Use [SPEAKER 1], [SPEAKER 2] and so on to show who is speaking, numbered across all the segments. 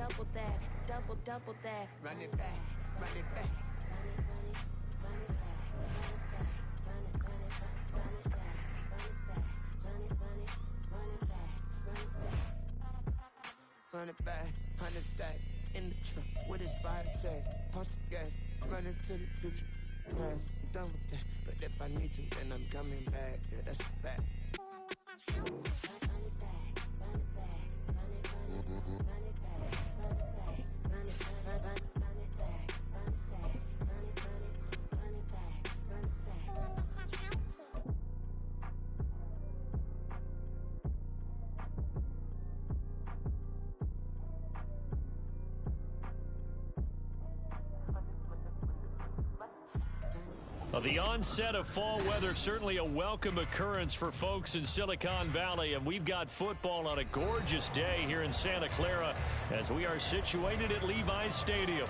[SPEAKER 1] double that, double that.
[SPEAKER 2] Run it back, run it back.
[SPEAKER 1] Run it back, run it back, run it back, run it back, run it back, run it back.
[SPEAKER 2] Run it back, 100 stack in the truck with his fire tag. Punch the gas, run into the future. Past, I'm done with that. But if I need to, then I'm coming back. Yeah, that's a fact.
[SPEAKER 3] The onset of fall weather, certainly a welcome occurrence for folks in Silicon Valley, and we've got football on a gorgeous day here in Santa Clara as we are situated at Levi's Stadium.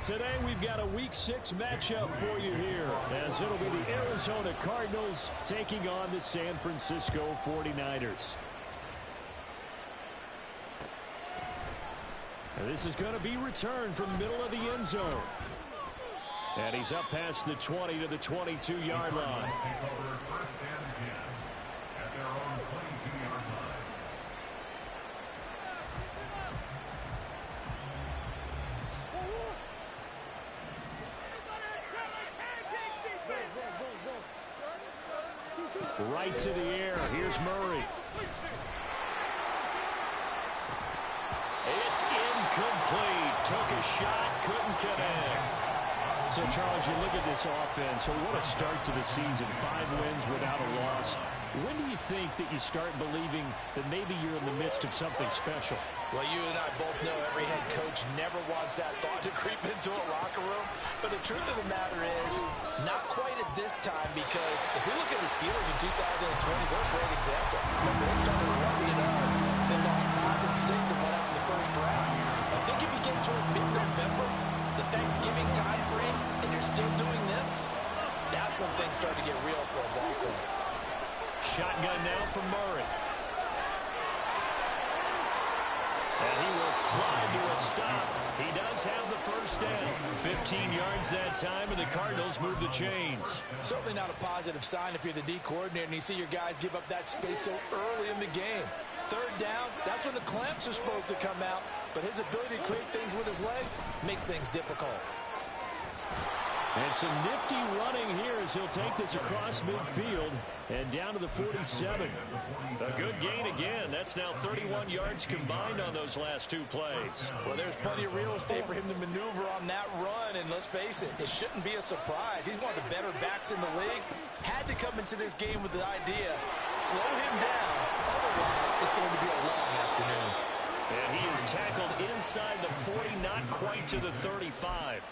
[SPEAKER 3] Today we've got a Week 6 matchup for you here as it'll be the Arizona Cardinals taking on the San Francisco 49ers. And this is going to be returned from the middle of the end zone. And he's up past the 20 to the 22-yard line.
[SPEAKER 4] Take over first and 10 at their own 22-yard line.
[SPEAKER 3] Right to the air. Here's Murray. It's incomplete. Took a shot, couldn't connect. So, Charles, you look at this offense, so what a start to the season. 5 wins without a loss. When do you think that you start believing that maybe you're in the midst of something special?
[SPEAKER 5] Well, you and I both know every head coach never wants that thought to creep into a locker room. But the truth of the matter is, not quite at this time, because if we look at the Steelers in 2020, they're a great example. Remember, they started 1-0, they lost 5 and 6 and went out in the first round. I think if you get toward mid-November, the Thanksgiving time frame, and you're still doing this, that's when things start to get real for a ball club.
[SPEAKER 3] Shotgun now from Murray. And he will slide to a stop. He does have the first down. 15 yards that time, and the Cardinals move the chains.
[SPEAKER 5] Certainly not a positive sign if you're the D coordinator and you see your guys give up that space so early in the game. Third down, that's when the clamps are supposed to come out, but his ability to create things with his legs makes things difficult.
[SPEAKER 3] And some nifty running here as he'll take this across midfield and down to the 47. A good gain again. That's now 31 yards combined on those last 2 plays.
[SPEAKER 5] Well, there's plenty of real estate for him to maneuver on that run, and let's face it, it shouldn't be a surprise. He's one of the better backs in the league. Had to come into this game with the idea, slow him down, otherwise it's going to be a long afternoon.
[SPEAKER 3] And he is tackled inside the 40, not quite to the 35.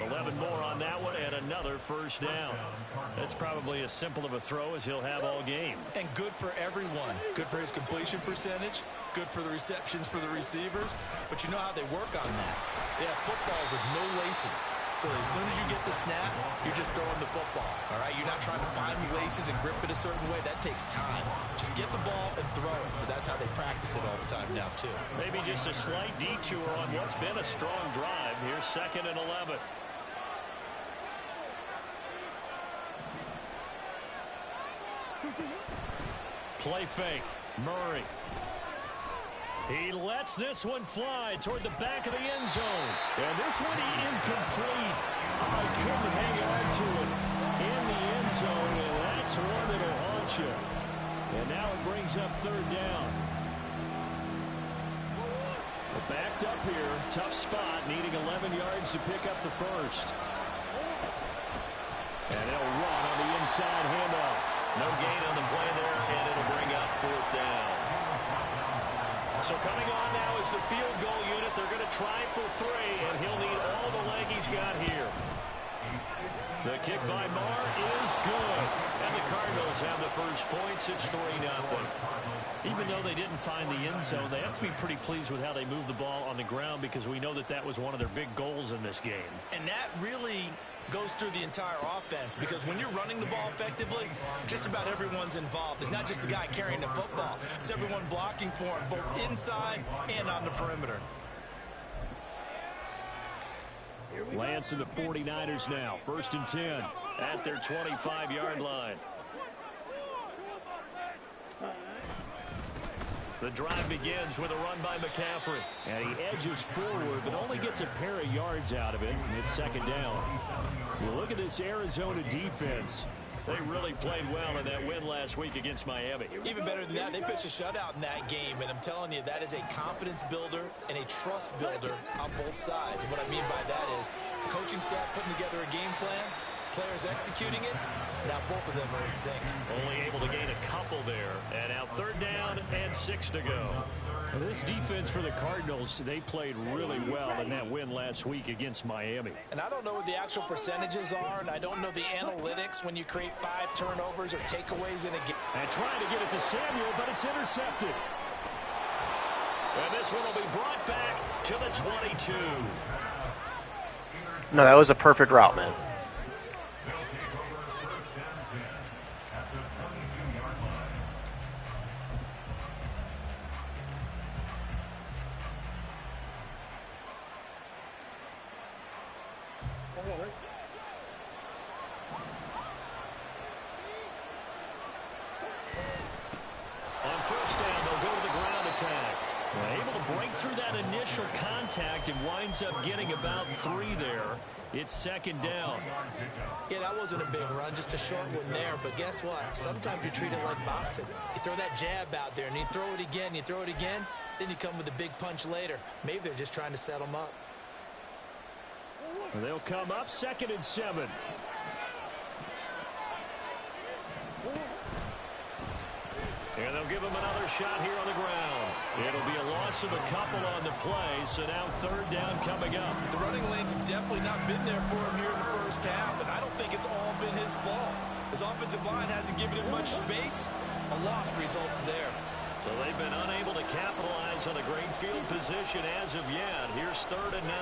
[SPEAKER 3] 11 more on that one, and another first down. That's probably as simple of a throw as he'll have all game.
[SPEAKER 5] And good for everyone. Good for his completion percentage. Good for the receptions for the receivers. But you know how they work on that. They have footballs with no laces. So as soon as you get the snap, you're just throwing the football. All right, you're not trying to find laces and grip it a certain way. That takes time. Just get the ball and throw it. So that's how they practice it all the time now, too.
[SPEAKER 3] Maybe just a slight detour on what's been a strong drive. Here's 2nd and 11. Play fake. Murray. He lets this one fly toward the back of the end zone. And this one incomplete. I couldn't hang on to it in the end zone, and that's one that'll haunt you. And now it brings up 3rd down. Well, backed up here. Tough spot, needing 11 yards to pick up the first. And they'll run on the inside handoff. No gain on the play there, and it'll bring up 4th down. So coming on now is the field goal unit. They're going to try for 3, and he'll need all the leg he's got here. The kick by Marr is good. And the Cardinals have the first points. It's 3-0. Even though they didn't find the end zone, they have to be pretty pleased with how they moved the ball on the ground, because we know that that was one of their big goals in this game.
[SPEAKER 5] And that really goes through the entire offense, because when you're running the ball effectively, just about everyone's involved. It's not just the guy carrying the football. It's everyone blocking for him, both inside and on the perimeter.
[SPEAKER 3] Lance and the 49ers now. 1st and 10 at their 25-yard line. The drive begins with a run by McCaffrey. And he edges forward, but only gets a pair of yards out of it, and it's 2nd down. You look at this Arizona defense. They really played well in that win last week against Miami.
[SPEAKER 5] Even better than that, they pitched a shutout in that game, and I'm telling you, that is a confidence builder and a trust builder on both sides. And what I mean by that is coaching staff putting together a game plan, players executing it. Now both of them are in sync.
[SPEAKER 3] Only able to gain a couple there. And now 3rd down and 6 to go. And this defense for the Cardinals, they played really well in that win last week against Miami.
[SPEAKER 5] And I don't know what the actual percentages are, and I don't know the analytics when you create 5 turnovers or takeaways in a game.
[SPEAKER 3] And trying to get it to Samuel, but it's intercepted. And this one will be brought back to the 22.
[SPEAKER 6] No, that was a perfect route, man.
[SPEAKER 3] On 1st down, they'll go to the ground attack. Able to break through that initial contact and winds up getting about 3 there. It's 2nd down.
[SPEAKER 5] Yeah, that wasn't a big run, just a short one there. But guess what? Sometimes you treat it like boxing. You throw that jab out there, and you throw it again, then you come with a big punch later. Maybe they're just trying to set them up.
[SPEAKER 3] They'll come up 2nd and 7. And they'll give him another shot here on the ground. It'll be a loss of a couple on the play, so now 3rd down coming up.
[SPEAKER 5] The running lanes have definitely not been there for him here in the first half, and I don't think it's all been his fault. His offensive line hasn't given him much space. A loss results there.
[SPEAKER 3] So they've been unable to capitalize on a great field position as of yet. Here's 3rd and 9.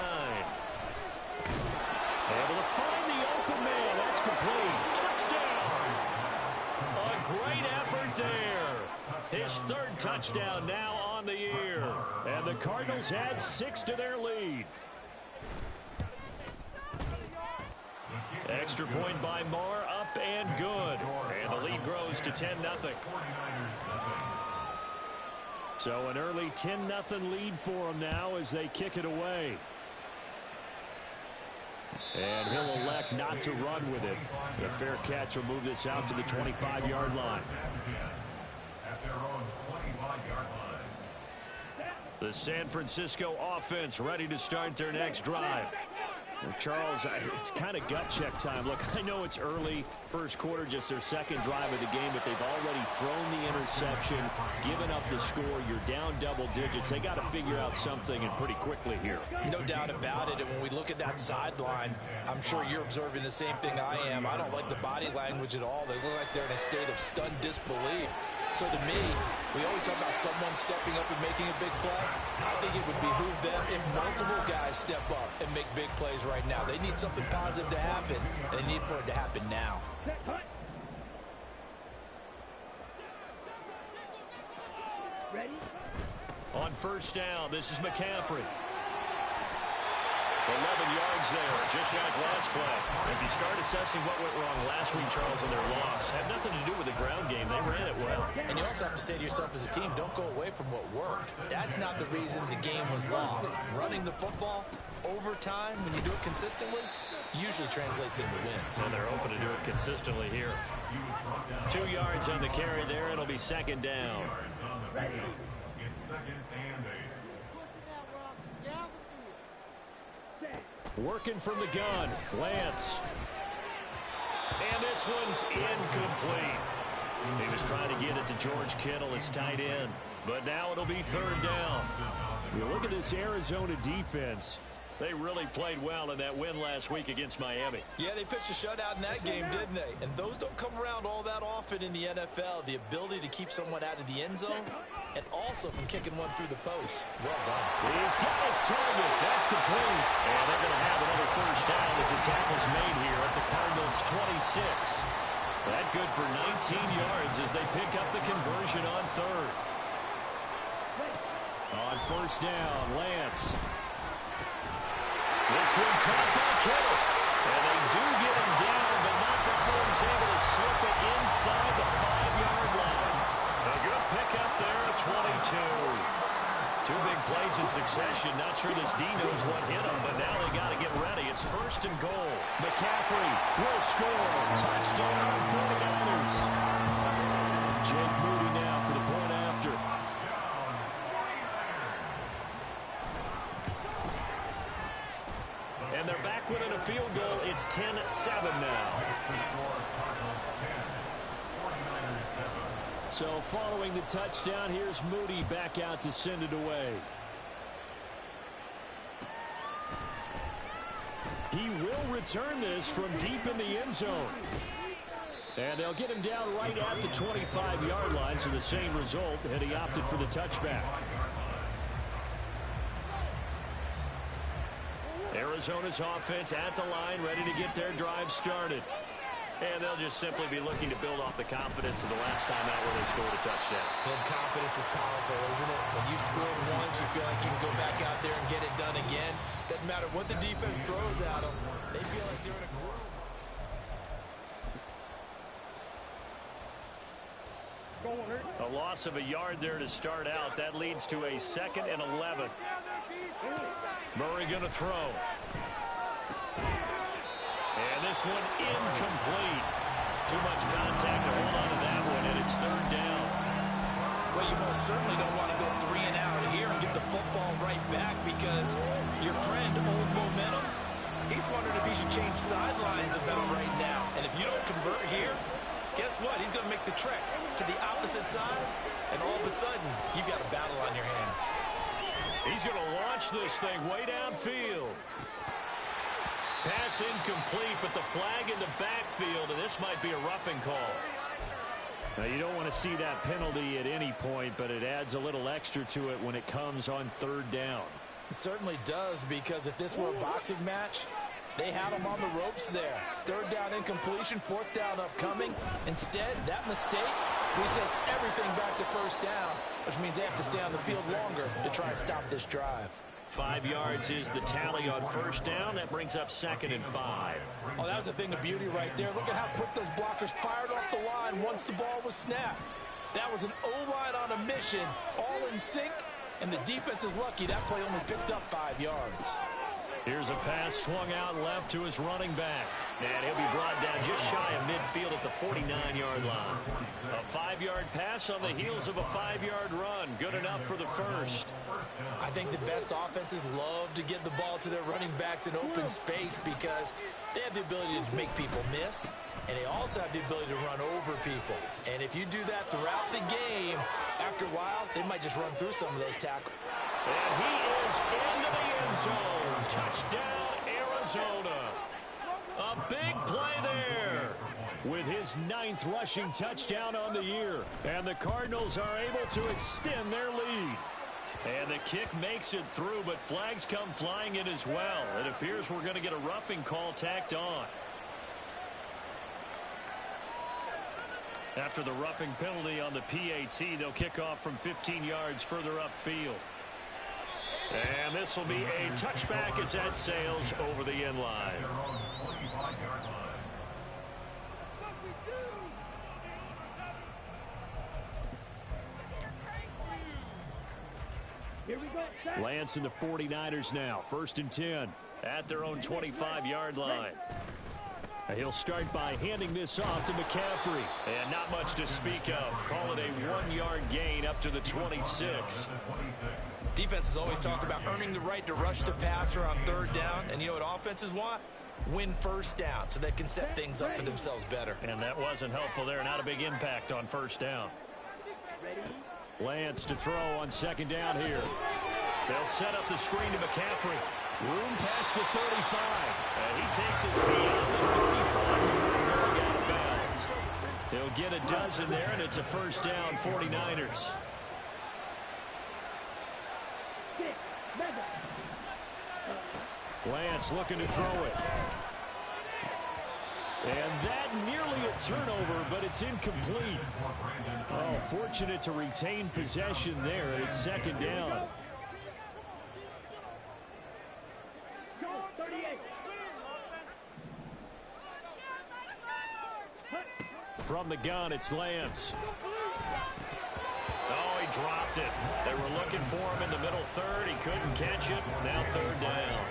[SPEAKER 3] Able to find the open man. That's complete. Touchdown. A great effort there. His 3rd touchdown now on the year. And the Cardinals add 6 to their lead. Extra point by Marr, up and good. And the lead grows to 10-0. So an early 10-0 lead for them now as they kick it away. And he'll elect not to run with it. The fair catch will move this out to the 25-yard line. The San Francisco offense ready to start their next drive. Well, Charles, it's kind of gut check time. Look, I know it's early, first quarter, just their 2nd drive of the game, but they've already thrown the interception, given up the score. You're down double digits. They got to figure out something, and pretty quickly here.
[SPEAKER 5] No doubt about it. And when we look at that sideline, I'm sure you're observing the same thing I am. I don't like the body language at all. They look like they're in a state of stunned disbelief. So to me, we always talk about someone stepping up and making a big play. I think it would behoove them if multiple guys step up and make big plays right now. They need something positive to happen, and they need for it to happen now.
[SPEAKER 3] On 1st down, this is McCaffrey. 11 yards there, just like last play. If you start assessing what went wrong last week, Charles, in their loss, had nothing to do with the ground game. They ran it well.
[SPEAKER 5] And you also have to say to yourself as a team, don't go away from what worked. That's not the reason the game was lost. Running the football over time, when you do it consistently, usually translates into wins.
[SPEAKER 3] And they're open to do it consistently here. 2 yards on the carry there. It'll be 2nd down.
[SPEAKER 4] It's 2nd and 8.
[SPEAKER 3] Working from the gun, Lance. And this one's incomplete. He was trying to get it to George Kittle, his tight end. But now it'll be 3rd down. You look at this Arizona defense. They really played well in that win last week against Miami.
[SPEAKER 5] Yeah, they pitched a shutout in that game, didn't they? And those don't come around all that often in the NFL. The ability to keep someone out of the end zone and also from kicking one through the post. Well done.
[SPEAKER 3] He's got his target. That's complete. And they're going to have another 1st down as the tackle's made here at the Cardinals' 26. That good for 19 yards as they pick up the conversion on 3rd. On 1st down, Lance. This one caught by Kittle. And they do get him down, but not before he's able to slip it inside the 5-yard line. A good pickup there at 22. Two big plays in succession. Not sure this D knows what hit him, but now they got to get ready. It's 1st and goal. McCaffrey will score. Touchdown, 49ers. Jake Moody now for the point after. And they're back within a field goal. It's 10-7 now. So following the touchdown, here's Moody back out to send it away. He will return this from deep in the end zone. And they'll get him down right at the 25-yard line, so the same result, and he opted for the touchback. Arizona's offense at the line, ready to get their drive started. And they'll just simply be looking to build off the confidence of the last time out where they scored a touchdown.
[SPEAKER 5] And confidence is powerful, isn't it? When you score once, you feel like you can go back out there and get it done again. Doesn't matter what the defense throws at them. They feel like they're in a groove.
[SPEAKER 3] A loss of a yard there to start out. That leads to a 2nd and 11. Murray going to throw. And this one incomplete. Too much contact to hold on to that one, and it's 3rd down.
[SPEAKER 5] Well, you most certainly don't want to go 3 and out here and get the football right back because your friend, Old Momentum, he's wondering if he should change sidelines about right now. And if you don't convert here, guess what? He's going to make the trek to the opposite side, and all of a sudden, you've got a battle on your hands.
[SPEAKER 3] He's going to launch this thing way downfield. Pass incomplete, but the flag in the backfield, and this might be a roughing call. Now, you don't want to see that penalty at any point, but it adds a little extra to it when it comes on 3rd down.
[SPEAKER 5] It certainly does, because if this were a boxing match, they had him on the ropes there. 3rd down incompletion, 4th down upcoming. Instead, that mistake resets everything back to 1st down, which means they have to stay on the field longer to try and stop this drive.
[SPEAKER 3] 5 yards is the tally on 1st down. That brings up 2nd and 5.
[SPEAKER 5] Oh, that was a thing of beauty right there. Look at how quick those blockers fired off the line once the ball was snapped. That was an O-line on a mission, all in sync, and the defense is lucky that play only picked up 5 yards.
[SPEAKER 3] Here's a pass swung out left to his running back. And he'll be brought down just shy of midfield at the 49-yard line. A 5-yard pass on the heels of a 5-yard run. Good enough for the first.
[SPEAKER 5] I think the best offenses love to get the ball to their running backs in open space because they have the ability to make people miss, and they also have the ability to run over people. And if you do that throughout the game, after a while, they might just run through some of those tackles.
[SPEAKER 3] And he is into the end zone. Touchdown, Arizona. A big play there with his 9th rushing touchdown on the year. And the Cardinals are able to extend their lead. And the kick makes it through, but flags come flying in as well. It appears we're going to get a roughing call tacked on. After the roughing penalty on the PAT, they'll kick off from 15 yards further upfield. And this will be a touchback as that sails over the end line. Lance and the 49ers now. 1st and 10 at their own 25-yard line. He'll start by handing this off to McCaffrey. And not much to speak of. Call it a 1-yard gain up to the 26.
[SPEAKER 5] Defenses always talk about earning the right to rush the passer on 3rd down. And you know what offenses want? Win 1st down so they can set things up for themselves better.
[SPEAKER 3] And that wasn't helpful there. Not a big impact on 1st down. Lance to throw on 2nd down here. They'll set up the screen to McCaffrey. Room past the 35. And he takes us beyond the 35 before going out of bounds. He'll get a dozen there, and it's a 1st down, 49ers. Lance looking to throw it. And that nearly a turnover, but it's incomplete. Oh, fortunate to retain possession there. It's 2nd down. From the gun, it's Lance. Oh, he dropped it. They were looking for him in the middle third. He couldn't catch it. Now third down.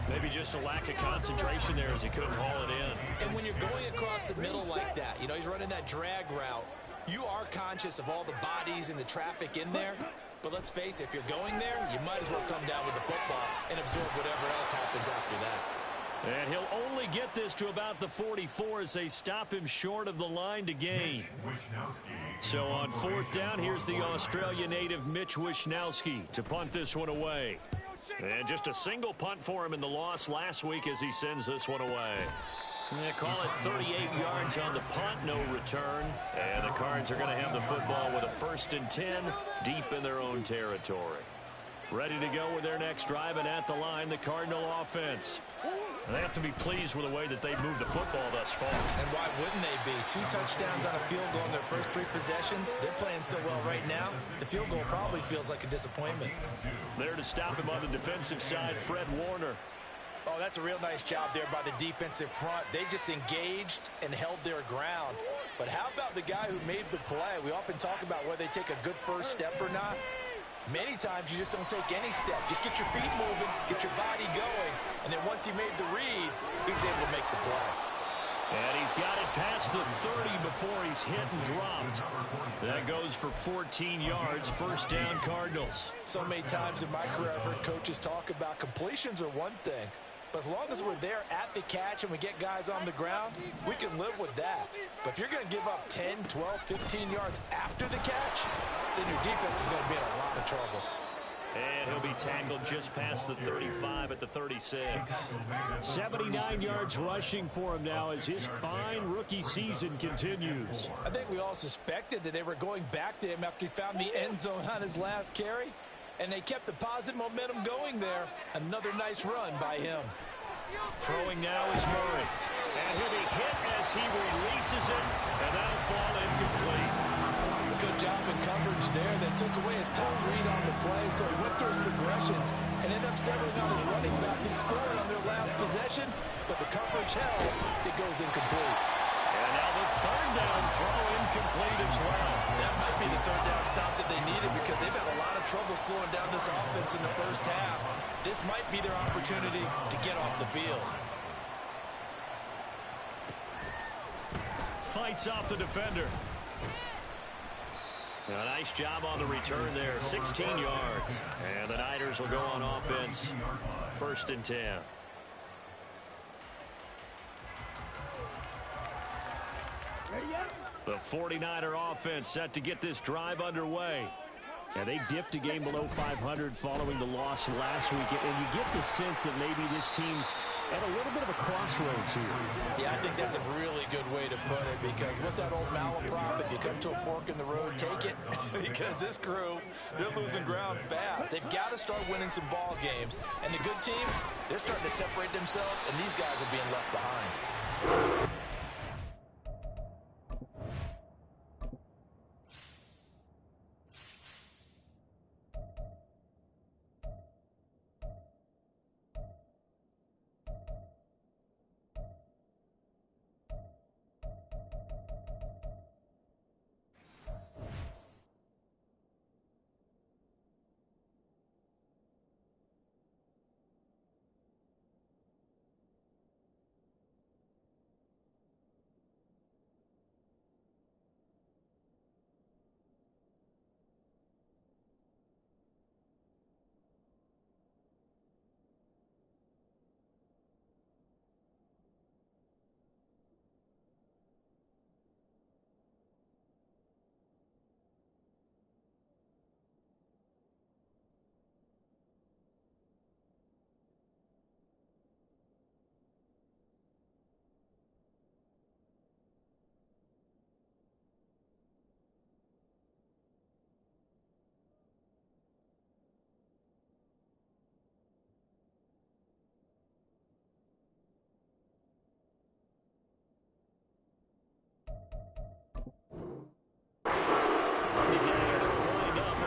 [SPEAKER 3] Maybe just a lack of concentration there as he couldn't haul it in.
[SPEAKER 5] And when you're going across the middle like that, you know, he's running that drag route, you are conscious of all the bodies and the traffic in there. But let's face it, if you're going there, you might as well come down with the football and absorb whatever else happens after that.
[SPEAKER 3] And he'll only get this to about the 44 as they stop him short of the line to gain. So on fourth down, here's the Australia native Mitch Wishnowsky to punt this one away. And just a single punt for him in the loss last week as he sends this one away. They call it 38 yards on the punt, no return. And the Cards are going to have the football with a 1st and 10 deep in their own territory. Ready to go with their next drive, and at the line, the Cardinal offense. And they have to be pleased with the way that they've moved the football thus far.
[SPEAKER 5] And why wouldn't they be? 2 touchdowns on a field goal in their first 3 possessions. They're playing so well right now, the field goal probably feels like a disappointment.
[SPEAKER 3] There to stop him on the defensive side, Fred Warner.
[SPEAKER 5] Oh, that's a real nice job there by the defensive front. They just engaged and held their ground. But how about the guy who made the play? We often talk about whether they take a good first step or not. Many times you just don't take any step. Just get your feet moving, get your body going, and then once he made the read, he was able to make the play.
[SPEAKER 3] And he's got it past the 30 before he's hit and dropped. That goes for 14 yards, 1st down Cardinals.
[SPEAKER 5] So many times in my career I've heard coaches talk about completions are one thing, but as long as we're there at the catch and we get guys on the ground, we can live with that. But if you're going to give up 10, 12, 15 yards after the catch, then your defense is going to be in a lot of trouble.
[SPEAKER 3] And he'll be tackled just past the 35 at the 36. 79 yards rushing for him now as his fine rookie season continues.
[SPEAKER 5] I think we all suspected that they were going back to him after he found the end zone on his last carry, and they kept the positive momentum going there. Another nice run by him.
[SPEAKER 3] Throwing now is Murray. And he'll be hit as he releases it, and that'll fall incomplete.
[SPEAKER 5] Good job in coverage there. They took away his top read on the play, so he went through his progressions and ended up settling on his running back who scored on their last possession, but the coverage held. It goes incomplete.
[SPEAKER 3] And now the 3rd down throw incomplete as well.
[SPEAKER 5] That might be the 3rd down stop that they needed because they've had a lot of trouble slowing down this offense in the first half. This might be their opportunity to get off the field.
[SPEAKER 3] Fights off the defender. A nice job on the return there, 16 yards. And the Niners will go on offense, 1st and 10. The 49er offense set to get this drive underway. And they dipped a game below 500 following the loss last week. And you get the sense that maybe this team's at a little bit of a crossroads here.
[SPEAKER 5] Yeah, I think that's a really good way to put it because what's that old malaprop? If you come to a fork in the road, take it. Because this crew, they're losing ground fast. They've got to start winning some ball games. And the good teams, they're starting to separate themselves, and these guys are being left behind.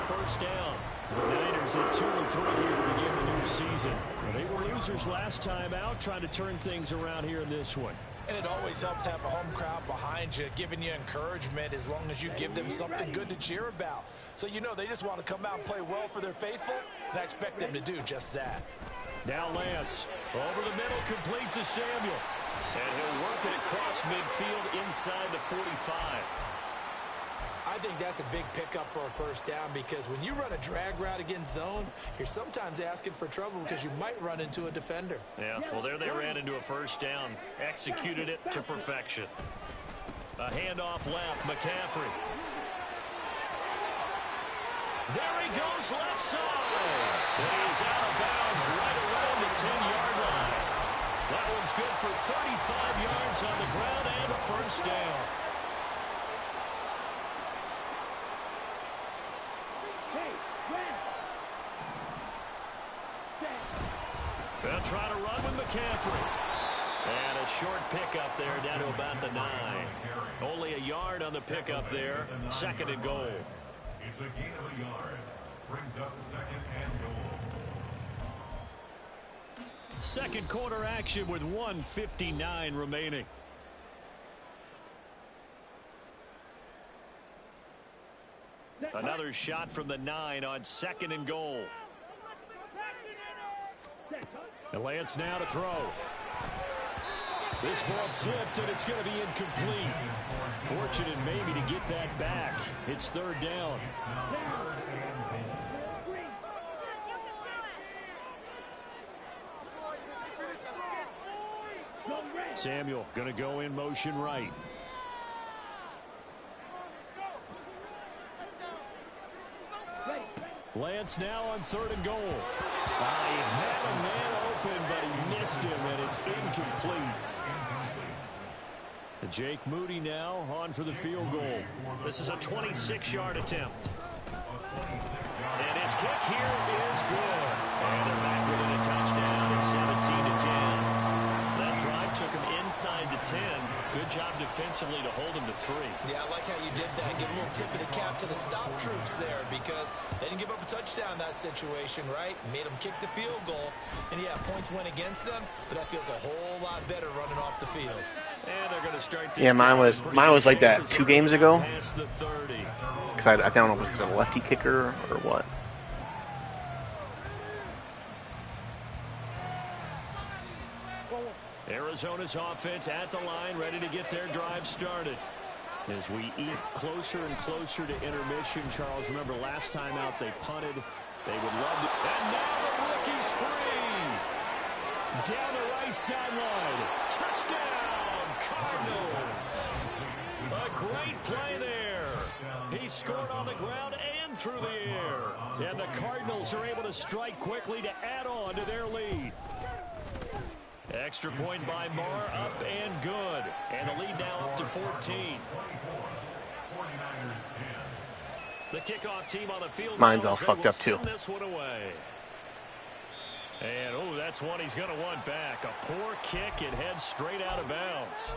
[SPEAKER 5] First down. The Niners at 2-3 here to begin the new
[SPEAKER 3] season. Well, they were losers last time out, trying to turn things around here in this one.
[SPEAKER 5] And it always helps to have a home crowd behind you, giving you encouragement as long as you give them something good to cheer about. So you know they just want to come out and play well for their faithful, and I expect them to do just that.
[SPEAKER 3] Now Lance, over the middle, complete to Samuel. And he'll work it across midfield inside the 45.
[SPEAKER 5] I think that's a big pickup for a first down because when you run a drag route against zone, you're sometimes asking for trouble because you might run into a defender.
[SPEAKER 3] Yeah, well, there they ran into a first down. Executed it to perfection. A handoff left, McCaffrey. There he goes, left side. And he's out of bounds right around the 10-yard line. That one's good for 35 yards on the ground and a first down. They'll try to run with McCaffrey. And a short pickup there down to about the 9. Only a yard on the pickup there. 2nd and goal.
[SPEAKER 4] It's a gain of a yard. Brings up 2nd and goal.
[SPEAKER 3] Second quarter action with 1:59 remaining. Another shot from the 9 on 2nd and goal. And Lance now to throw. This ball tipped, and it's going to be incomplete. Fortunate maybe to get that back. It's 3rd down. Samuel going to go in motion right. Lance now on 3rd and goal. He had a man open, but he missed him, and it's incomplete. And Jake Moody now on for the field goal. This is a 26-yard attempt. And his kick here is good. And they're back within a touchdown. It's 17-10. That drive took him inside the 10. Good job defensively to hold him to 3.
[SPEAKER 5] Yeah, I like how you did that. Give a little tip of the cap to the stop troops there because they didn't give up a touchdown in that situation, right? Made them kick the field goal. And, yeah, points went against them, but that feels a whole lot better running off the field.
[SPEAKER 3] And they're going to start this.
[SPEAKER 6] Yeah, mine was like that 2 games ago.
[SPEAKER 3] Past the 30.
[SPEAKER 6] Because I don't know if it was because of a lefty kicker or what.
[SPEAKER 3] Arizona's offense at the line, ready to get their drive started. As we eat closer and closer to intermission, Charles, remember last time out they punted. They would love to. And now the rookie's free. Down the right sideline. Touchdown, Cardinals. A great play there. He scored on the ground and through the air. And the Cardinals are able to strike quickly to add on to their lead. Extra point by Marr, up and good. And the lead now up to 14. The kickoff team on the field.
[SPEAKER 6] Mine's all fucked up too.
[SPEAKER 3] This one away. And, oh, that's one he's going to want back. A poor kick. It heads straight out of bounds.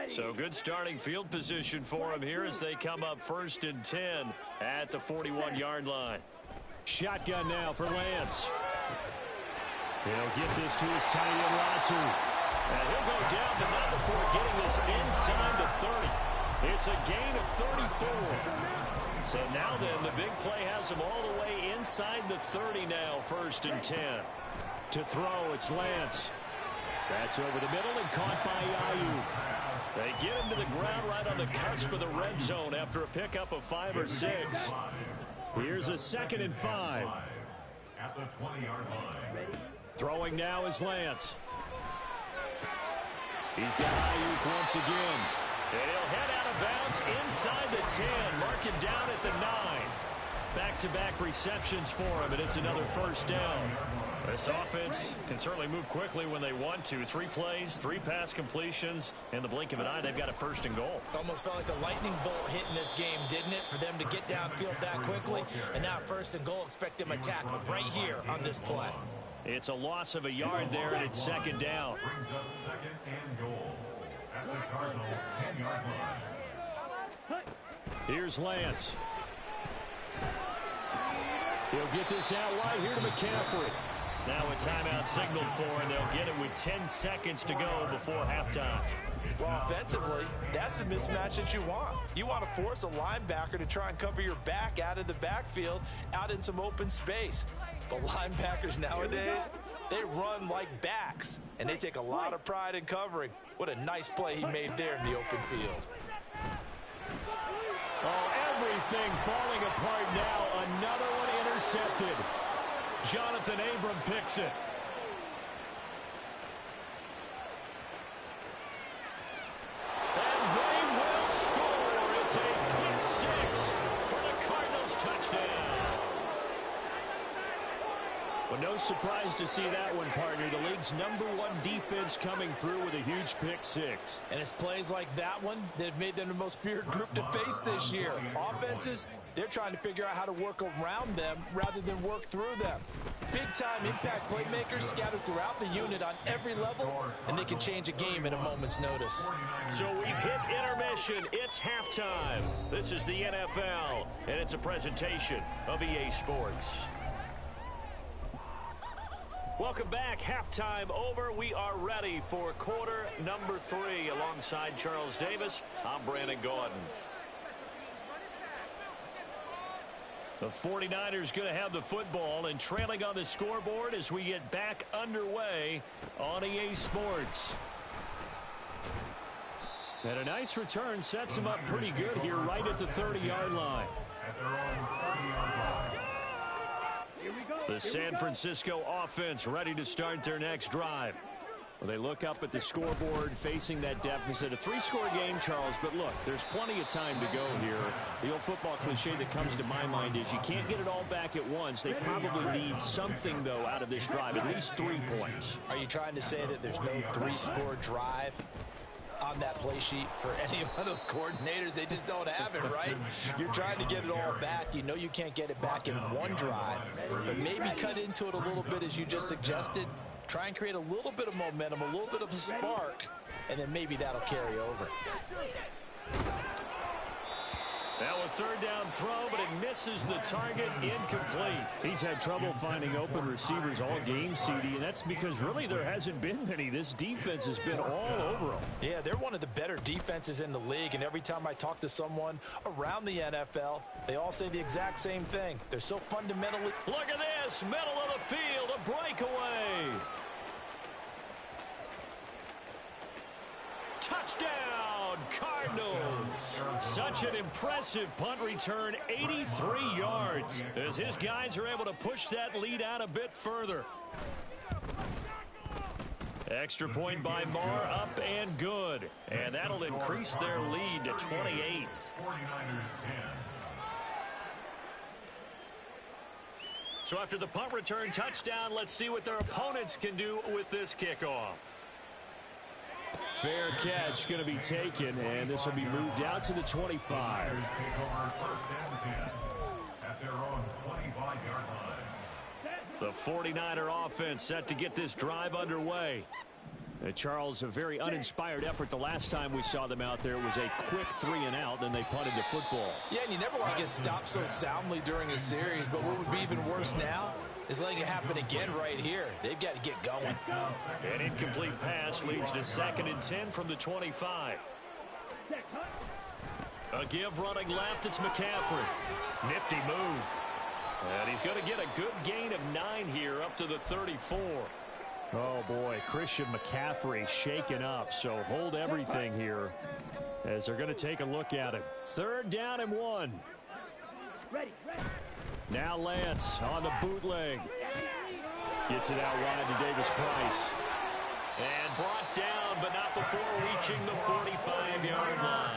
[SPEAKER 3] So good starting field position for him here as they come up 1st and 10 at the 41-yard line. Shotgun now for Lance. He'll get this to his tight end, Latu. And he'll go down, but not before getting this inside the 30. It's a gain of 34. So now then, the big play has him all the way inside the 30 now, 1st and 10. To throw, it's Lance. That's over the middle and caught by Ayuk. They get him to the ground right on the cusp of the red zone after a pickup of 5 or 6. Here's a 2nd and 5.
[SPEAKER 4] At the 20-yard line.
[SPEAKER 3] Throwing now is Lance. He's got Ayuk once again. And he'll head out of bounds inside the 10. Mark him down at the 9. Back-to-back receptions for him, and it's another 1st down. This offense can certainly move quickly when they want to. 3 plays, 3 pass completions. In the blink of an eye, they've got a 1st and goal.
[SPEAKER 5] Almost felt like a lightning bolt hit in this game, didn't it? For them to get downfield that quickly. And now 1st and goal, expect them to attack right here on this play.
[SPEAKER 3] It's a loss of a yard there, and it's 2nd down.
[SPEAKER 4] Brings up 2nd and goal at the Cardinals line.
[SPEAKER 3] Here's Lance. He'll get this out wide here to McCaffrey. Now a timeout signaled for, and they'll get it with 10 seconds to go before halftime.
[SPEAKER 5] Well, offensively, that's the mismatch that you want. You want to force a linebacker to try and cover your back out of the backfield, out in some open space. But linebackers nowadays, they run like backs, and they take a lot of pride in covering. What a nice play he made there in the open field.
[SPEAKER 3] Oh, everything falling apart now. Another one intercepted. Jonathan Abram picks it. And they will score. It's a pick six for the Cardinals touchdown. Well, no surprise to see that one, partner. The league's #1 defense coming through with a huge pick six.
[SPEAKER 5] And it's plays like that one that have made them the most feared group to face this year. Offenses, they're trying to figure out how to work around them rather than work through them. Big-time impact playmakers scattered throughout the unit on every level, and they can change a game at a moment's notice.
[SPEAKER 3] So we've hit intermission. It's halftime. This is the NFL, and it's a presentation of EA Sports. Welcome back. Halftime over. We are ready for quarter number 3. Alongside Charles Davis, I'm Brandon Gordon. The 49ers going to have the football and trailing on the scoreboard as we get back underway on EA Sports. And a nice return sets them up pretty good here right at the 30-yard line.
[SPEAKER 4] At their own 30-yard line.
[SPEAKER 3] The San Francisco offense ready to start their next drive. Well, they look up at the scoreboard facing that deficit. A 3-score game, Charles, but look, there's plenty of time to go here. The old football cliche that comes to my mind is you can't get it all back at once. They probably need something, though, out of this drive, at least 3 points.
[SPEAKER 5] Are you trying to say that there's no 3-score drive on that play sheet for any one of those coordinators? They just don't have it, right? You're trying to get it all back. You know you can't get it back in one drive, but maybe cut into it a little bit as you just suggested. Try and create a little bit of momentum, a little bit of a spark, and then maybe that'll carry over.
[SPEAKER 3] Now a third down throw, but it misses the target, incomplete. He's had trouble finding open receivers all game, CD, and that's because really there hasn't been many. This defense has been all over them.
[SPEAKER 5] Yeah, they're one of the better defenses in the league, and every time I talk to someone around the NFL, they all say the exact same thing. They're so fundamentally...
[SPEAKER 3] Look at this, middle of the field, a breakaway. Touchdown, Cardinals. Such an impressive punt return, 83 yards, as his guys are able to push that lead out a bit further. Extra point by Marr, up and good. And that'll increase their lead to 28.
[SPEAKER 4] 49ers 10.
[SPEAKER 3] So after the punt return touchdown, let's see what their opponents can do with this kickoff. Fair catch going to be taken, and this will be moved out to the 25.
[SPEAKER 4] Take over first and 10 at their own 25-yard line.
[SPEAKER 3] The 49er offense set to get this drive underway. Charles, a very uninspired effort the last time we saw them out there. It was a quick 3-and-out, then they punted the football.
[SPEAKER 5] Yeah, and you never want to get stopped so soundly during a series, but what would be even worse now is letting it happen again right here. They've got to get going.
[SPEAKER 3] An incomplete pass leads to 2nd and 10 from the 25. A give running left, it's McCaffrey. Nifty move. And he's going to get a good gain of 9 here up to the 34. Oh, boy, Christian McCaffrey shaken up, so hold everything here as they're going to take a look at it. 3rd down and 1. Now Lance on the bootleg. Gets it out wide to Davis Price. And brought down, but not before reaching the 45-yard line.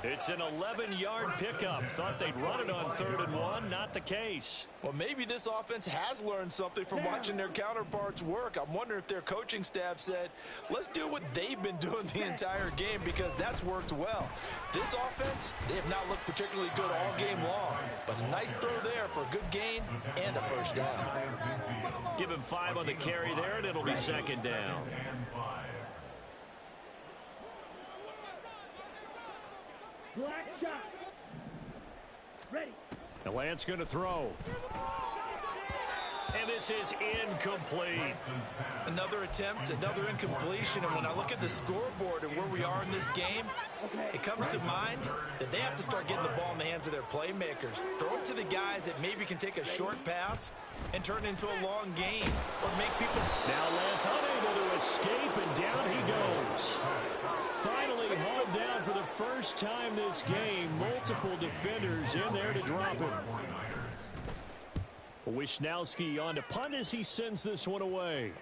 [SPEAKER 3] It's an 11-yard pickup. Thought they'd run it on 3rd and 1. Not the case.
[SPEAKER 5] Well, maybe this offense has learned something from watching their counterparts work. I'm wondering if their coaching staff said, let's do what they've been doing the entire game, because that's worked well. This offense, they have not looked particularly good all game long, but a nice throw there for a good gain and a first down.
[SPEAKER 3] Give him 5 on the carry there, and it'll be 2nd down. The Lance going to throw. And this is incomplete.
[SPEAKER 5] Another attempt, another incompletion. And when I look at the scoreboard and where we are in this game, it comes to mind that they have to start getting the ball in the hands of their playmakers. Throw it to the guys that maybe can take a short pass and turn it into a long gain or make people.
[SPEAKER 3] Now Lance unable to escape, and down he goes. Finally hauled down for the first time this game. Multiple defenders in there to drop him. Wisnowski on to punt as he sends this one away.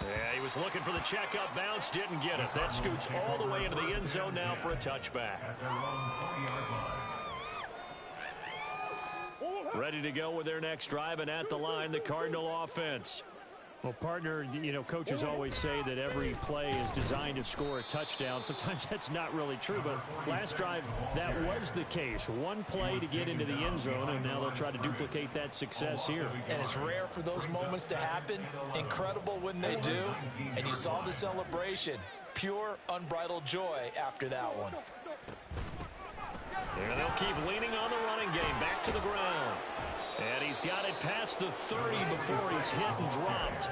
[SPEAKER 3] Yeah, he was looking for the checkup bounce, didn't get it. That scoots all the way into the end zone now for a touchback. Ready to go with their next drive, and at the line, the Cardinal offense. Well, partner, you know, coaches always say that every play is designed to score a touchdown. Sometimes that's not really true, but last drive, that was the case. One play to get into the end zone, and now they'll try to duplicate that success here.
[SPEAKER 5] And it's rare for those moments to happen. Incredible when they do. And you saw the celebration. Pure, unbridled joy after that one.
[SPEAKER 3] And they'll keep leaning on the running game. Back to the ground. And he's got it past the 30 before he's hit and dropped.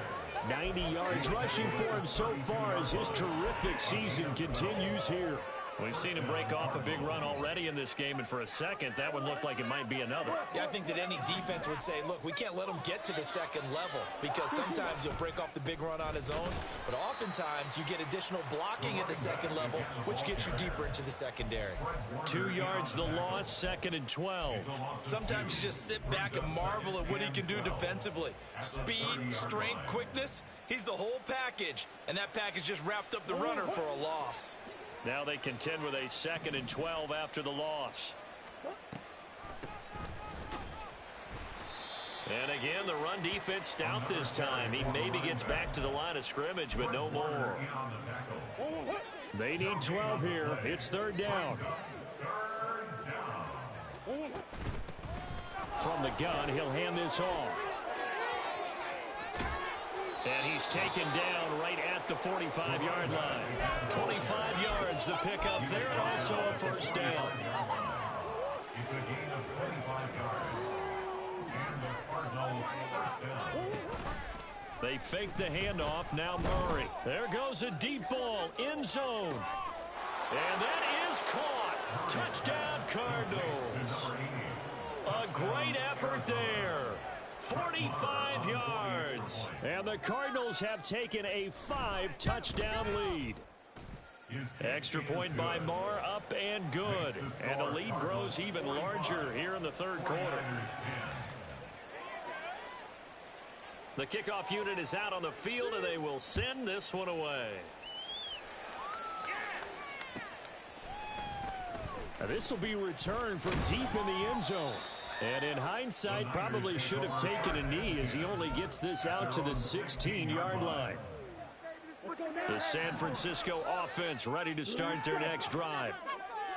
[SPEAKER 3] 90 yards rushing for him so far as his terrific season continues here. We've seen him break off a big run already in this game, and for a second, that one looked like it might be another.
[SPEAKER 5] Yeah, I think that any defense would say, look, we can't let him get to the second level because sometimes he'll break off the big run on his own, but oftentimes you get additional blocking at the second level, which gets you deeper into the secondary.
[SPEAKER 3] 2 yards the loss, 2nd and 12.
[SPEAKER 5] Sometimes you just sit back and marvel at what he can do defensively. Speed, strength, quickness, he's the whole package, and that package just wrapped up the runner for a loss.
[SPEAKER 3] Now they contend with a 2nd and 12 after the loss. And again, the run defense stout this time. He maybe gets back to the line of scrimmage, but no more. They need 12 here. It's 3rd down. From the gun, he'll hand this off. And he's taken down right at the 45-yard line. 25 yards the pickup there, and also a 1st down.
[SPEAKER 4] It's a gain of 25 yards. And the Cardinals' 1st down.
[SPEAKER 3] They fake the handoff. Now Murray. There goes a deep ball. End zone. And that is caught. Touchdown, Cardinals. A great effort there. 45 yards. And the Cardinals have taken a 5-touchdown lead. Extra point by Marr, up and good. And the lead grows even larger here in the 3rd quarter. The kickoff unit is out on the field, and they will send this one away. Now this will be returned from deep in the end zone. And in hindsight, probably should have taken a knee as he only gets this out to the 16-yard line. The San Francisco offense ready to start their next drive.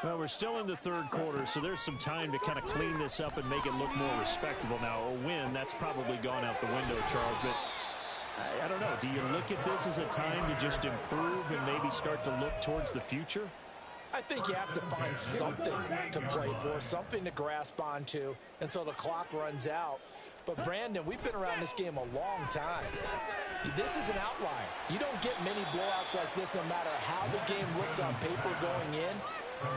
[SPEAKER 3] Well, we're still in the 3rd quarter, so there's some time to kind of clean this up and make it look more respectable. Now, a win, that's probably gone out the window, Charles, but I don't know. Do you look at this as a time to just improve and maybe start to look towards the future?
[SPEAKER 5] I think you have to find something to play for, something to grasp onto until the clock runs out. But, Brandon, we've been around this game a long time. This is an outlier. You don't get many blowouts like this no matter how the game looks on paper going in.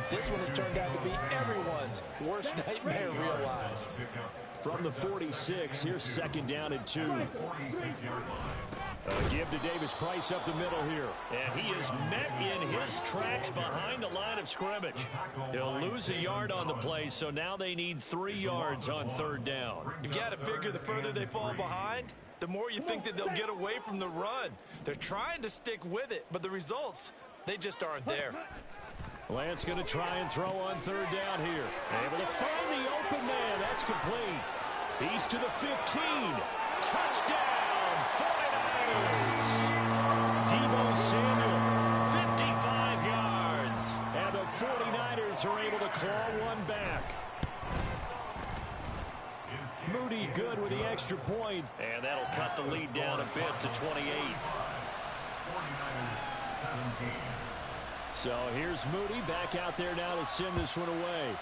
[SPEAKER 5] This one has turned out to be everyone's worst nightmare realized.
[SPEAKER 3] From the 46, here's 2nd down and 2. Give to Davis Price up the middle here. And he is met in his tracks behind the line of scrimmage. He'll lose a yard on the play, so now they need 3 yards on 3rd down.
[SPEAKER 5] You've got to figure the further they fall behind, the more you think that they'll get away from the run. They're trying to stick with it, but the results, they just aren't there.
[SPEAKER 3] Lance going to try and throw on 3rd down here. Able to find the open man. That's complete. He's to the 15. Touchdown, 49ers. Deebo Samuel, 55 yards. And the 49ers are able to claw one back. Moody good with the extra point. And that'll cut the lead down a bit to 28.
[SPEAKER 4] 49ers 17.
[SPEAKER 3] So here's Moody back out there now to send this one away.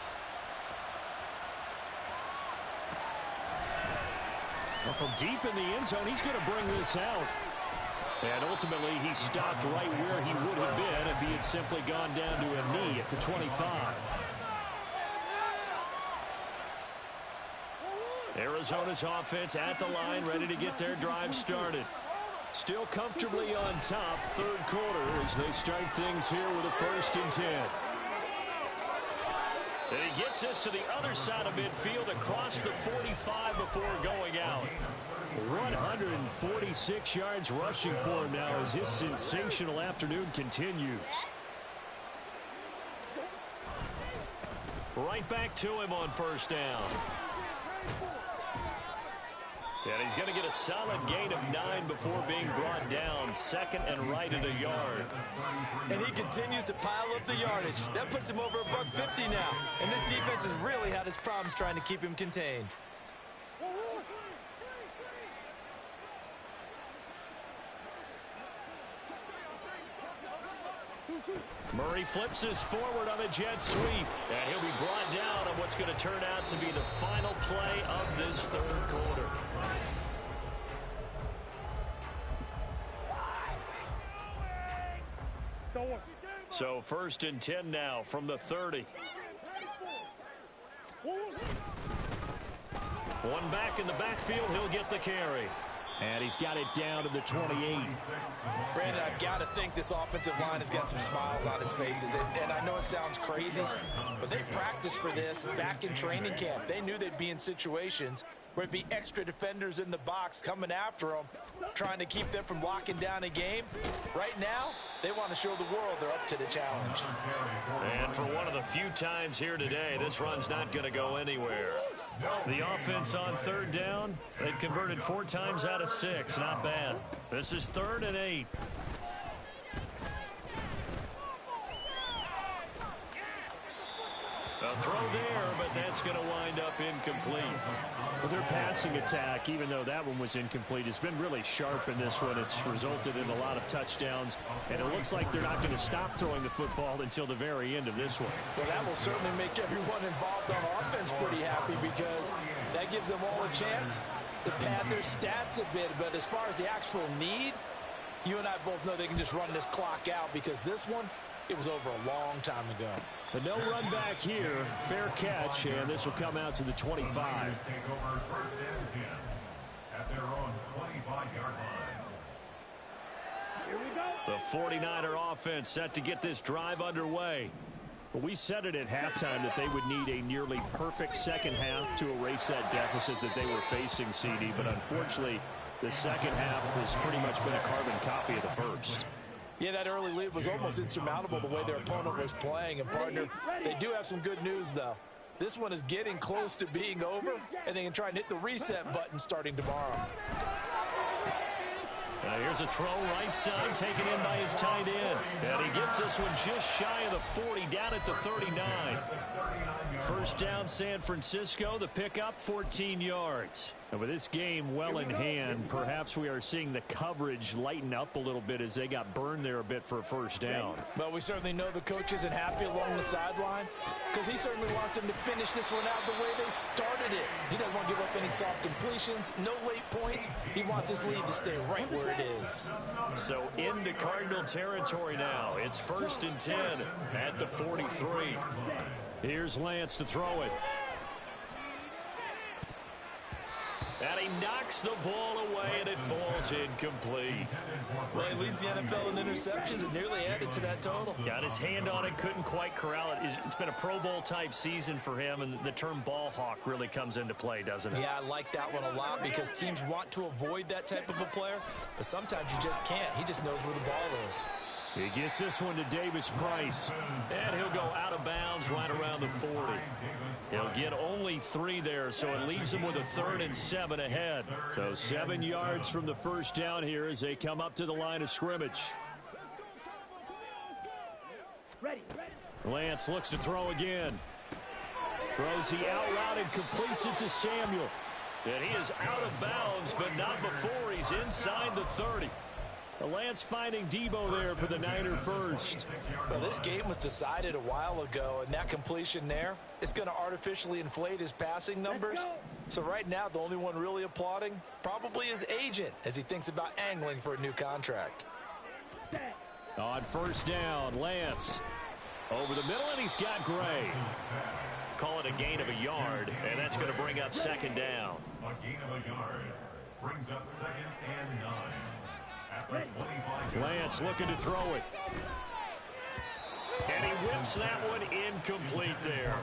[SPEAKER 3] Well, from deep in the end zone, he's going to bring this out. And ultimately, he stopped right where he would have been if he had simply gone down to a knee at the 25. Arizona's offense at the line, ready to get their drive started. Still comfortably on top, third quarter, as they start things here with a 1st and 10. And he gets us to the other side of midfield across the 45 before going out. 146 yards rushing for him now as his sensational afternoon continues. Right back to him on 1st down. And he's going to get a solid gain of 9 before being brought down. 2nd and right at a yard.
[SPEAKER 5] And he continues to pile up the yardage. That puts him over $150 now. And this defense has really had its problems trying to keep him contained.
[SPEAKER 3] Murray flips us forward on a jet sweep. And he'll be brought down on what's going to turn out to be the final play of this third quarter. So 1st and 10 now from the 30. One back in the backfield, he'll get the carry. And he's got it down to the 28.
[SPEAKER 5] Brandon, I've got to think this offensive line has got some smiles on its faces. And I know it sounds crazy, but they practiced for this back in training camp. They knew they'd be in situations where it'd be extra defenders in the box coming after them, trying to keep them from locking down a game. Right now, they want to show the world they're up to the challenge.
[SPEAKER 3] And for one of the few times here today, this run's not going to go anywhere. The offense on 3rd down, they've converted 4 times out of 6. Not bad. This is 3rd and 8. A throw there, but that's going to wind up incomplete. Well, their passing attack, even though that one was incomplete, has been really sharp in this one. It's resulted in a lot of touchdowns, and it looks like they're not going to stop throwing the football until the very end of this one.
[SPEAKER 5] Well, that will certainly make everyone involved on offense pretty happy because that gives them all a chance to pad their stats a bit. But as far as the actual need, you and I both know they can just run this clock out because this one, it was over a long time ago.
[SPEAKER 3] But no run back here. Fair catch, and this will come out to the 25.
[SPEAKER 4] Take over 1st and 10 at their own 25-yard line.
[SPEAKER 3] Here we go. The 49er offense set to get this drive underway. Well, we said it at halftime that they would need a nearly perfect second half to erase that deficit that they were facing, CD. But unfortunately, the second half has pretty much been a carbon copy of the first.
[SPEAKER 5] Yeah, that early lead was almost insurmountable the way their opponent was playing. And, partner, they do have some good news, though. This one is getting close to being over, and they can try and hit the reset button starting tomorrow.
[SPEAKER 3] Here's a throw right side, taken in by his tight end. And he gets this one just shy of the 40, down at the 39. 1st down, San Francisco. The pickup, 14 yards. And with this game well in hand, perhaps we are seeing the coverage lighten up a little bit as they got burned there a bit for a 1st down.
[SPEAKER 5] Well, we certainly know the coach isn't happy along the sideline because he certainly wants them to finish this one out the way they started it. He doesn't want to give up any soft completions, no late points. He wants his lead to stay right where it is.
[SPEAKER 3] So into Cardinal territory now. It's 1st and 10 at the 43. Here's Lance to throw it. And he knocks the ball away, and it falls incomplete.
[SPEAKER 5] Well, he leads the NFL in interceptions and nearly added to that total.
[SPEAKER 3] Got his hand on it, couldn't quite corral it. It's been a Pro Bowl-type season for him, and the term ball hawk really comes into play, doesn't it?
[SPEAKER 5] Yeah, I like that one a lot because teams want to avoid that type of a player, but sometimes you just can't. He just knows where the ball is.
[SPEAKER 3] He gets this one to Davis Price, and he'll go out of bounds right around the 40. He'll get only 3 there, so it leaves him with a 3rd and 7 ahead. So 7 yards from the 1st down here as they come up to the line of scrimmage. Lance looks to throw again. Throws the out route and completes it to Samuel. And he is out of bounds, but not before he's inside the 30. Lance finding Debo there for the Niner first.
[SPEAKER 5] Well, this game was decided a while ago, and that completion there is going to artificially inflate his passing numbers. So right now, the only one really applauding probably his agent as he thinks about angling for a new contract.
[SPEAKER 3] On first down, Lance over the middle, and he's got Gray. Call it a gain of a yard, and that's going to bring up second down.
[SPEAKER 4] A gain of a yard brings up 2nd and 9. After 25
[SPEAKER 3] Lance looking to throw it. And he whips that one incomplete there.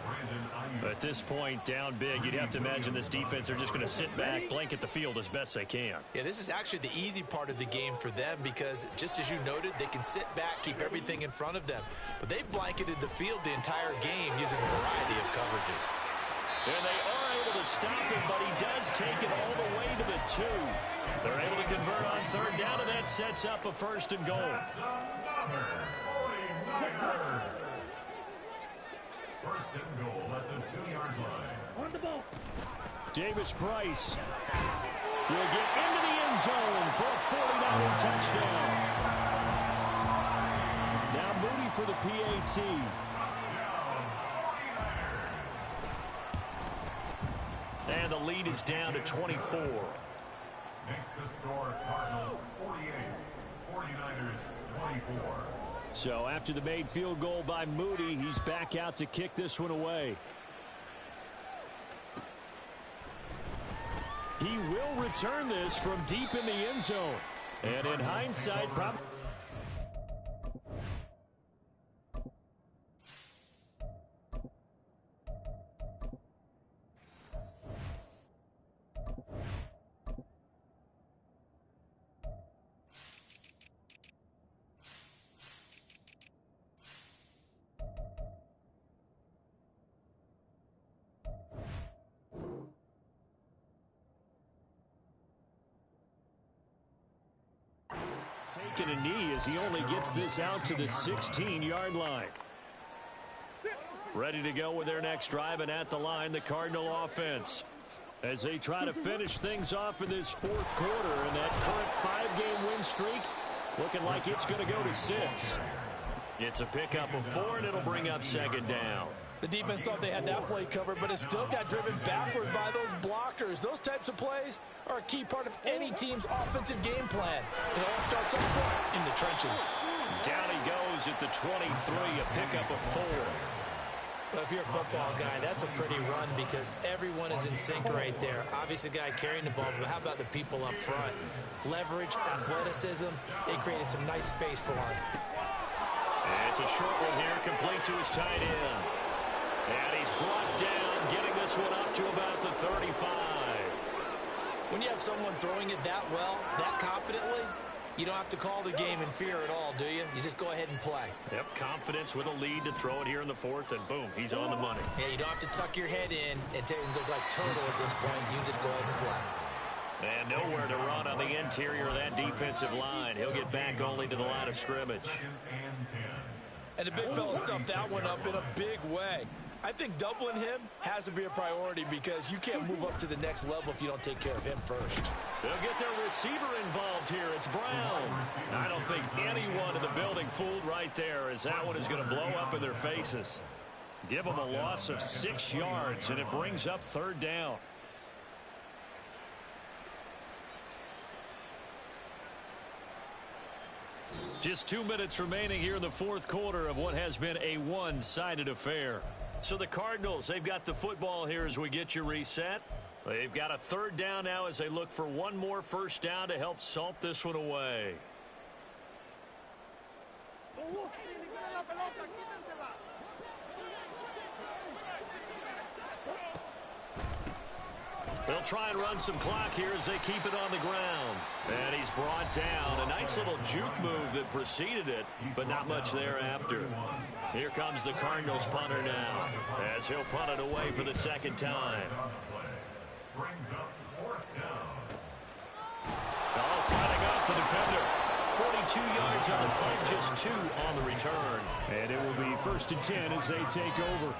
[SPEAKER 3] At this point, down big, you'd have to imagine this defense, they're just going to sit back, blanket the field as best they can.
[SPEAKER 5] Yeah, this is actually the easy part of the game for them because, just as you noted, they can sit back, keep everything in front of them. But they've blanketed the field the entire game using a variety of coverages.
[SPEAKER 3] And they are able to stop him, but he does take it all the way to the 2. They're able to convert on third down, and that sets up a first and goal.
[SPEAKER 4] First and goal at the 2-yard line.
[SPEAKER 1] On the ball.
[SPEAKER 3] Davis Price will get into the end zone for a 49er touchdown. Now Moody for the PAT. And the lead is down to 24.
[SPEAKER 4] Makes the score Cardinals 48, 49ers 24.
[SPEAKER 3] So after the made field goal by Moody, he's back out to kick this one away. He will return this from deep in the end zone. And in hindsight, probably... taking a knee as he only gets this out to the 16-yard line. Ready to go with their next drive, and at the line, the Cardinal offense, as they try to finish things off in this fourth quarter, and that current 5-game win streak looking like it's going to go to 6. It's a pickup of 4, and it'll bring up second down.
[SPEAKER 5] The defense thought they had that play covered, but it still got driven backward by those blockers. Those types of plays are a key part of any team's offensive game plan. It all starts up front in the trenches.
[SPEAKER 3] Down he goes at the 23, a pickup of 4.
[SPEAKER 5] Well, if you're a football guy, that's a pretty run because everyone is in sync right there. Obviously, the guy carrying the ball, but how about the people up front? Leverage, athleticism, they created some nice space for him.
[SPEAKER 3] And it's a short one here, complete to his tight end. And he's brought down, getting this one up to about the 35.
[SPEAKER 5] When you have someone throwing it that well, that confidently, you don't have to call the game in fear at all, do you? You just go ahead and play.
[SPEAKER 3] Yep, confidence with a lead to throw it here in the fourth, and boom, he's on the money.
[SPEAKER 5] Yeah, you don't have to tuck your head in and look like turtle at this point. You just go ahead and play.
[SPEAKER 3] And nowhere to run on the interior of that defensive line. He'll get back only to the line of scrimmage.
[SPEAKER 5] And the big fella stuffed that one up in a big way. I think doubling him has to be a priority because you can't move up to the next level if you don't take care of him first.
[SPEAKER 3] They'll get their receiver involved here. It's Brown. I don't think anyone in the building fooled right there, as that one is going to blow up in their faces. Give them a loss of 6 yards, and it brings up third down. Just 2 minutes remaining here in the fourth quarter of what has been a one-sided affair. So the Cardinals, they've got the football here as we get you reset. They've got a third down now as they look for one more first down to help salt this one away. They'll try and run some clock here as they keep it on the ground. And he's brought down. A nice little juke move that preceded it, but not much thereafter. Here comes the Cardinals punter now, as he'll punt it away for the second time. Oh, fighting off the defender. 42 yards on the punt, just 2 on the return. And it will be 1st and 10 as they take over.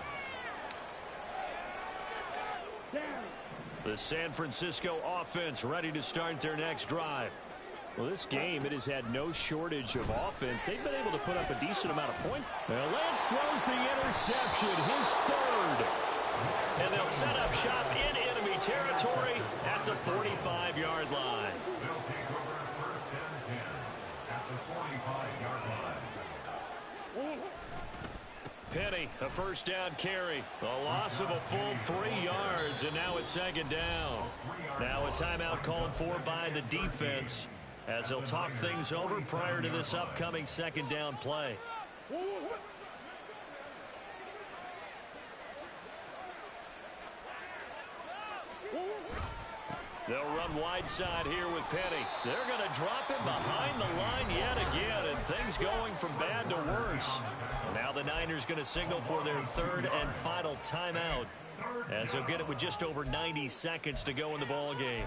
[SPEAKER 3] The San Francisco offense ready to start their next drive. Well, this game, it has had no shortage of offense. They've been able to put up a decent amount of points. Well, Lance throws the interception, his third. And they'll set up shop in enemy territory at the 45-yard line.
[SPEAKER 4] They'll take over first and 10 at the 45-yard line.
[SPEAKER 3] Penny, a first down carry. A loss of a full 3 yards, and now it's second down. Now a timeout called for by the defense as they'll talk things over prior to this upcoming second down play. They'll run wide side here with Penny. They're going to drop him behind the line yet again, and things going from bad to worse. Now the Niners going to signal for their third and final timeout as they'll get it with just over 90 seconds to go in the ball game.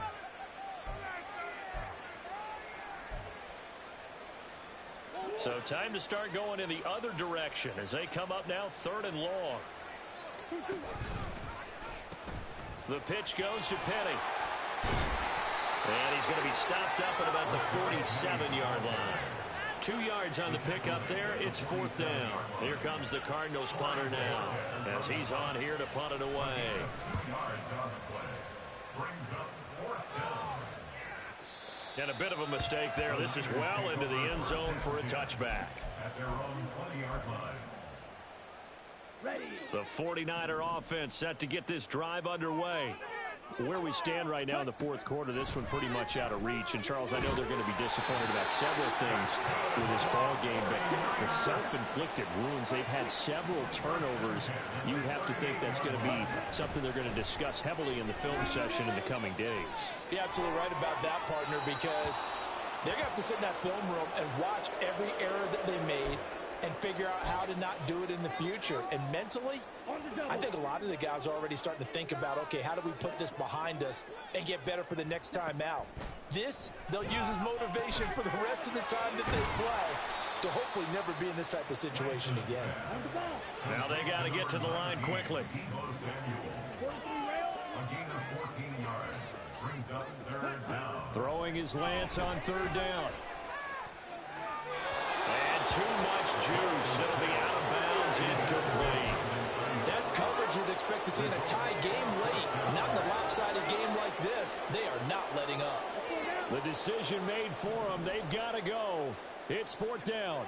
[SPEAKER 3] So time to start going in the other direction as they come up now third and long. The pitch goes to Penny. And he's going to be stopped up at about the 47-yard line. 2 yards on the pickup there. It's fourth down. Here comes the Cardinals punter now as he's on here to punt it away. And a bit of a mistake there. This is well into the end zone for a touchback.
[SPEAKER 4] At their own 20-yard line.
[SPEAKER 3] The 49er offense set to get this drive underway.
[SPEAKER 7] Where we stand right now in the fourth quarter, this one pretty much out of reach. And, Charles, I know they're going to be disappointed about several things with this ball game, but the self-inflicted wounds, they've had several turnovers. You have to think that's going to be something they're going to discuss heavily in the film session in the coming days.
[SPEAKER 5] You're absolutely right about that, partner, because they're going to have to sit in that film room and watch every error that they made and figure out how to not do it in the future. And mentally, I think a lot of the guys are already starting to think about, okay, how do we put this behind us and get better for the next time out? This, they'll use as motivation for the rest of the time that they play to hopefully never be in this type of situation again.
[SPEAKER 3] Now they got to get to the line quickly.
[SPEAKER 4] A gain of 14 yards brings up third down.
[SPEAKER 3] Throwing his Lance on third down. And too much juice. It'll be out of bounds, incomplete.
[SPEAKER 5] That's coverage you'd expect to see in a tie game late. Not in a lopsided game like this. They are not letting up.
[SPEAKER 7] The decision made for them. They've got to go. It's fourth down.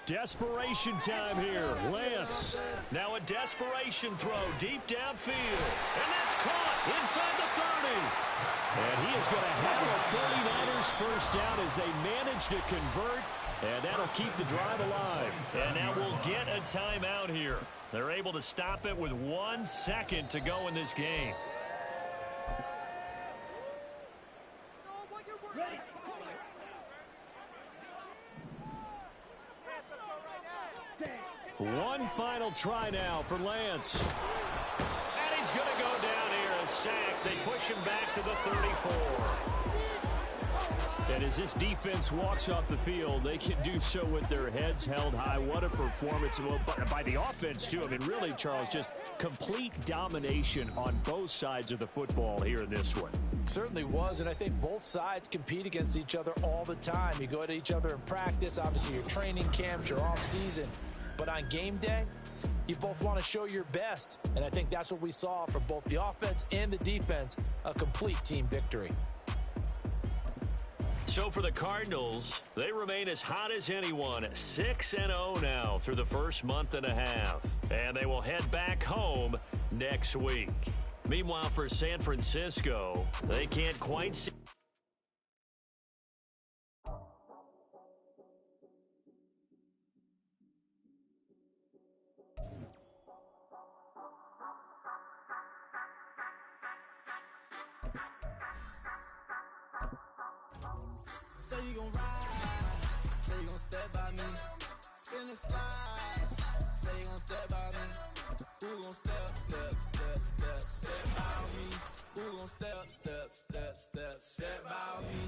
[SPEAKER 7] Desperation time here. Lance.
[SPEAKER 3] Now a desperation throw deep downfield. And that's caught inside the 30.
[SPEAKER 7] And he is going to have a 49ers first down as they manage to convert. And that'll keep the drive alive.
[SPEAKER 3] And now we'll get a timeout here. They're able to stop it with 1 second to go in this game.
[SPEAKER 7] One final try now for Lance.
[SPEAKER 3] And he's going to go down here, a sack. They push him back to the 34.
[SPEAKER 7] And as this defense walks off the field, they can do so with their heads held high. What a performance by the offense, too. I mean, really, Charles, just complete domination on both sides of the football here in this one.
[SPEAKER 5] Certainly was, and I think both sides compete against each other all the time. You go at each other in practice, obviously your training camps, your off-season. But on game day, you both want to show your best. And I think that's what we saw from both the offense and the defense, a complete team victory.
[SPEAKER 3] So for the Cardinals, they remain as hot as anyone, 6-0 now through the first month and a half. And they will head back home next week. Meanwhile, for San Francisco, they can't quite see.
[SPEAKER 2] Say you gon' ride, say you gon' step by me, spin and slide, say you gon' step by me, who gon' step by me, who gon' step by me,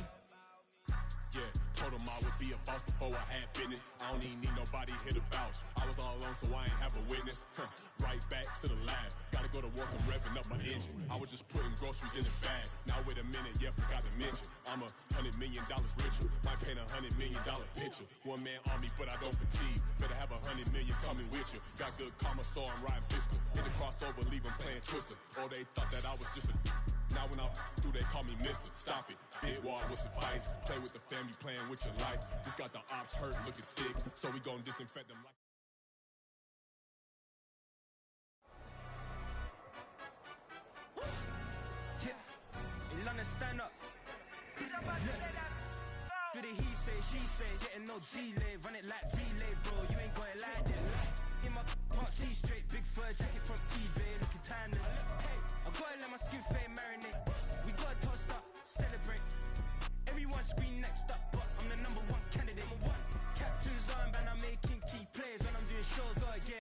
[SPEAKER 8] Yeah, told him I would be a boss before I had business. I don't even need nobody here to vouch. I was all alone, so I ain't have a witness. Right back to the lab. Gotta go to work, I'm revving up my engine. I was just putting groceries in the bag. Now wait a minute, yeah, forgot to mention. I'm $100 million richer. Might paint $100 million picture. One man army, but I don't fatigue. Better have 100 million coming with you. Got good karma, so I'm riding fiscal. Hit the crossover, leave them playing Twister. Oh, they thought that I was just a... Now when I do, they call me Mister. Stop it. Big wall with some advice. Play with the family, playing with your life. Just got the ops hurt, looking sick. So we gon' disinfect them like...
[SPEAKER 9] Yeah. London, stand up. Do the he say, she say, getting no delay. Run it like relay, bro. You ain't got it like this. In my part, see straight, big fur jacket.